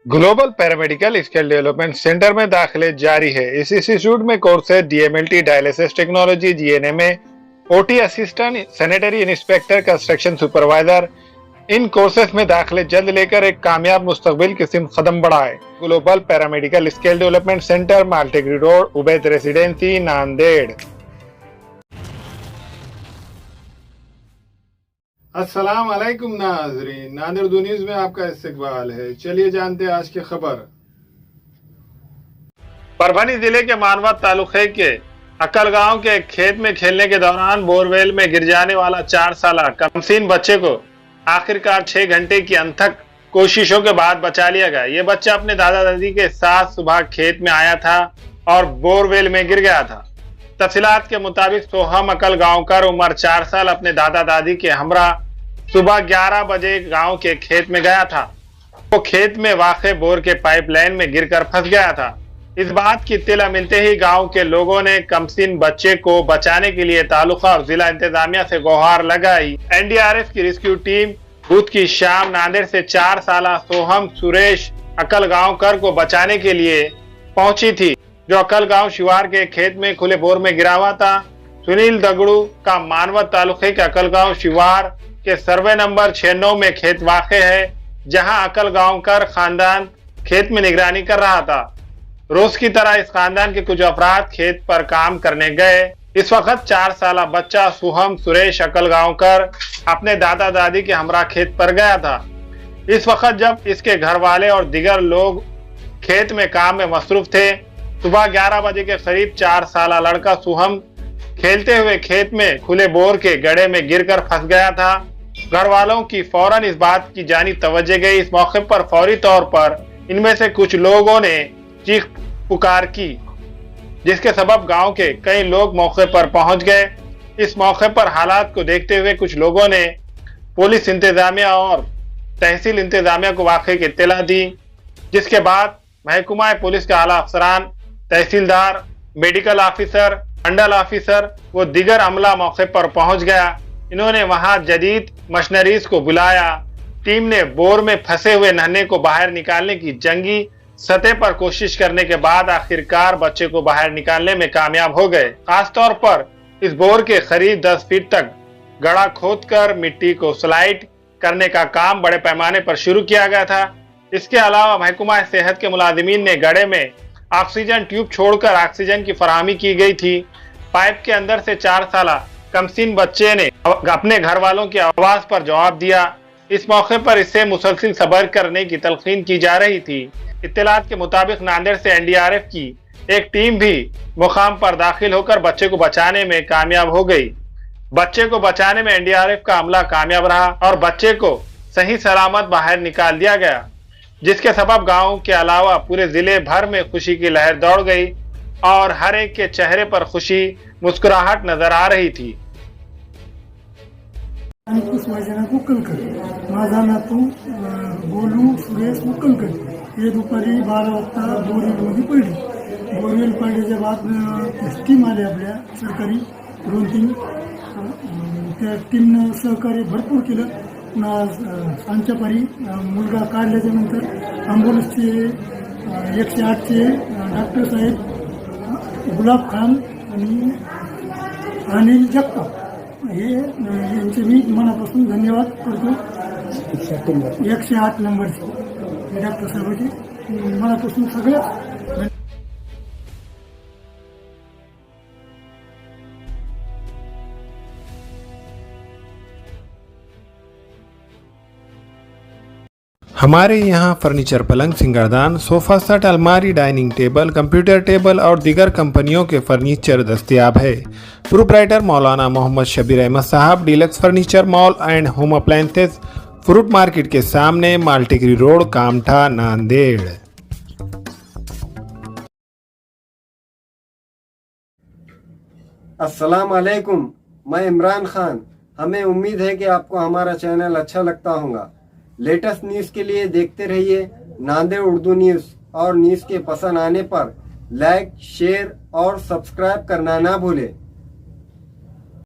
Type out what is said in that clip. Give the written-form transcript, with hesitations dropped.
Global paramedical skill development centre में दाखिले जारी है। इस इंस्टीट्यूट में courses DMLT, dialysis technology, GNMA, OT assistant, sanitary inspector, construction supervisor. इन कोर्सेज में दाखिले जल्द लेकर एक कामयाब मुस्तकबिल की सिमत कदम बढ़ाए। Global paramedical skill development centre, Maltekdi road, Ubaid residency, Nanded. अस्सलाम वालेकुम नाज़रीन, नांदेड़ उर्दू न्यूज़ में आपका इस्तकबाल है। चलिए जानते हैं आज की खबर। परभनी जिले के मानवत तालुके के अक्कल गांव के खेत में खेलने के दौरान बोरवेल में गिर जाने वाला 4 साला कमसीन बच्चे को आखिरकार 6 घंटे की अनथक कोशिशों के बाद बचा लिया गया। ये बच्चा अपने दादा दादी के साथ सुबह खेत में आया था और बोरवेल में गिर गया था। तफसीलात के मुताबिक सोहम अक्कल गाँव कर उम्र 4 साल अपने दादा दादी के हमरा सुबह 11 बजे गांव के खेत में गया था। वो खेत में वाक़े बोर के पाइपलाइन में गिरकर फंस गया था। इस बात की इत्तला मिलते ही गांव के लोगों ने कमसीन बच्चे को बचाने के लिए तालुका और जिला इंतजामिया से गुहार लगाई। एनडीआरएफ की रेस्क्यू टीम बुध की शाम नांदेड़ से 4 साला सोहम सुरेश अक्कल गाँव कर को बचाने के लिए पहुंची थी, जो अक्कल गाँव शिवार के खेत में खुले बोर में गिरा हुआ था। सुनील दगड़ू का मानवत तालुके के अक्कल गाँव शिवार के सर्वे नंबर 69 में खेत वाक़े है, जहां अक्कल गाँव कर खानदान खेत में निगरानी कर रहा था। रोज की तरह इस खानदान के कुछ अफराद खेत पर काम करने गए। इस वक्त 4 साला बच्चा सोहम सुरेश अक्कल गाँव कर अपने दादा दादी के हमरा खेत पर गया था। इस वक्त जब इसके घर वाले और दिगर लोग खेत में काम में मसरूफ थे, सुबह 11 बजे के करीब 4 साला लड़का सोहम खेलते हुए खेत में खुले बोर के गड्ढे में गिरकर फंस गया था। घर वालों की फौरन इस बात की जानी तवज्जो गई। इस मौके पर फौरी तौर पर इनमें से कुछ लोगों ने चीख पुकार की, जिसके सबब गांव के कई लोग मौके पर पहुंच गए। इस मौके पर हालात को देखते हुए कुछ लोगों ने पुलिस इंतजामिया और तहसील इंतजामिया को वाक़े की इत्तला दी, जिसके बाद महकमा पुलिस के आला अफसरान, तहसीलदार, मेडिकल ऑफिसर, मंडल ऑफिसर व दिगर अमला मौके पर पहुंच गया। इन्होंने वहां जदीद मशीनरीज को बुलाया। टीम ने बोर में फंसे हुए नन्हे को बाहर निकालने की जंगी सतह पर कोशिश करने के बाद आखिरकार बच्चे को बाहर निकालने में कामयाब हो गए। खासतौर पर इस बोर के करीब 10 फीट तक गड्ढा खोदकर मिट्टी को स्लाइड करने का काम बड़े पैमाने पर शुरू किया गया था। इसके अलावा महकमा सेहत के मुलाजिमीन ने गड्ढे में ऑक्सीजन ट्यूब छोड़कर ऑक्सीजन की फराहमी की गई थी। पाइप के अंदर से 4 साला कमसीन बच्चे ने अपने घर वालों की आवाज पर जवाब दिया। इस मौके पर इससे मुसलसिल सब्र करने की तलकीन की जा रही थी। इत्तलात के मुताबिक नांदेड़ से एनडीआरएफ की एक टीम भी मुकाम पर दाखिल होकर बच्चे को बचाने में कामयाब हो गई। बच्चे को बचाने में एनडीआरएफ का अमला कामयाब रहा और बच्चे को सही सलामत बाहर निकाल दिया गया, जिसके सबब गाँव के अलावा पूरे जिले भर में खुशी की लहर दौड़ गई और हर एक के चेहरे पर खुशी मुस्कुराहट नजर आ रही थी। माझा नातू गोलू सुरेश मुक्कलकर हे दुपारी 12 वाजता बोरवेलमध्ये पडली। बोरवेल पडल्याच्या बाद टीम आली आपल्या सरकारी 2-3 त्या टीमनं सहकार्य भरपूर केलं। पुन्हा सांच्या पारी मुलगा काढल्याच्या नंतर ॲम्ब्युलन्सचे 108चे डॉक्टर साहेब गुलाब खान आणि अनिल जगताप हे यांचे मी मनापासून धन्यवाद करतो। 108 नंबरचे डॉक्टर साहेबांचे मनापासून सगळ्यात। हमारे यहाँ फर्नीचर, पलंग, सिंगारदान, सोफा सेट, अलमारी, डाइनिंग टेबल, कंप्यूटर टेबल और दीगर कंपनियों के फर्नीचर दस्तयाब है। प्रोप्राइटर मौलाना मोहम्मद शबीर अहमद साहब, deluxe furniture mall and home appliances, fruit market के सामने, माल्टेगरी रोड, कामठा, नांदेड़। अस्सलाम वालेकुम, मैं इमरान खान। हमें उम्मीद है कि आपको हमारा चैनल अच्छा लगता होगा। लेटेस्ट न्यूज़ के लिए देखते रहिए नांदेड़ उर्दू न्यूज़ और न्यूज़ के पसंद आने पर लाइक, शेयर और सब्सक्राइब करना ना भूलें।